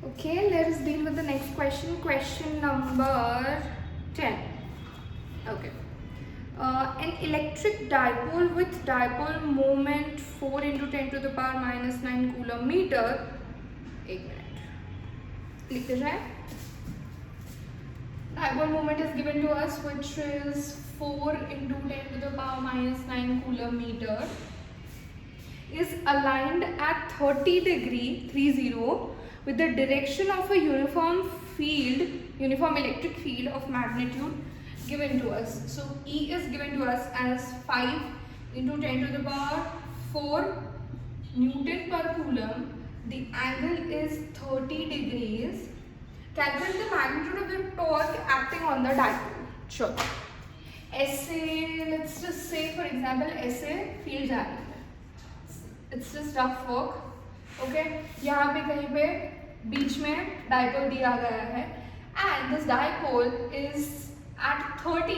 Okay, let us deal with the next question. Question number 10. Okay. An electric dipole with dipole moment 4 into 10 to the power minus 9 coulomb meter. एक minute लिखते जाए. Dipole moment is given to us, which is 4 into 10 to the power minus 9 coulomb meter, is aligned at 30 degree 30 with the direction of a uniform electric field of magnitude given to us. So E is given to us as 5 into 10 to the power 4 Newton per coulomb. The angle is 30 degrees. Calculate the magnitude of the torque acting on the dipole. Sure. ऐसे let's just say for example ऐसे field जा रही है. It's just rough work. Okay. यहाँ पे कहीं पे बीच में डाइपोल दिया गया है and this dipole is at 30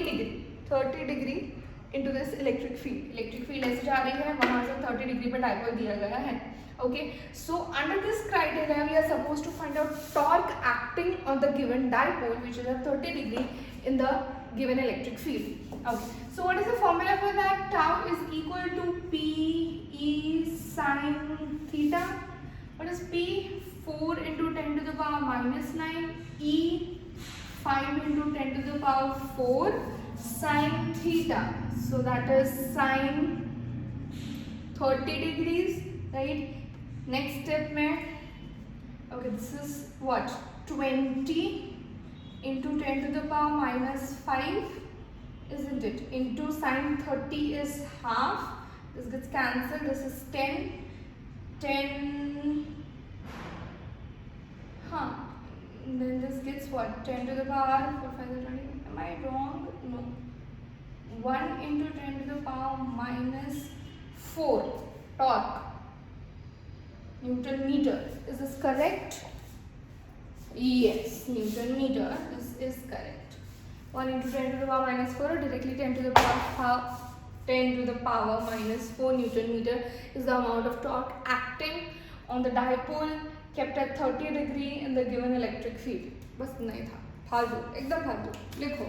degree into this electric field ऐसे जा रही है, वहाँ से 30 degree पे डाइपोल दिया गया है. Okay, so under this criteria we are supposed to find out torque acting on the given dipole, which is at 30 degree in the given electric field. Okay, so what is the formula for that? Tau is equal to P E sin theta. What is P? 4 into 10 to the power minus 9. E 5 into 10 to the power 4 sin theta. So that is sin 30 degrees, right? Next step mein, okay, this is what? 20 into 10 to the power minus 5, isn't it? Into sin 30 is half. This gets cancelled. This is 10. 10. Then this gets what? 10 to the power 4, 5, 20. Am I wrong? No. 1 into 10 to the power minus 4 torque. Newton meter. Is this correct? Yes, Newton meter. This is correct. 1 into 10 to the power minus 4, or directly 10 to the power 10 to the power minus 4 Newton meter is the amount of torque acting on the dipole kept at 30 degree in the given electric field. बस नहीं था, फालतू, एकदम फालतू. लिखो.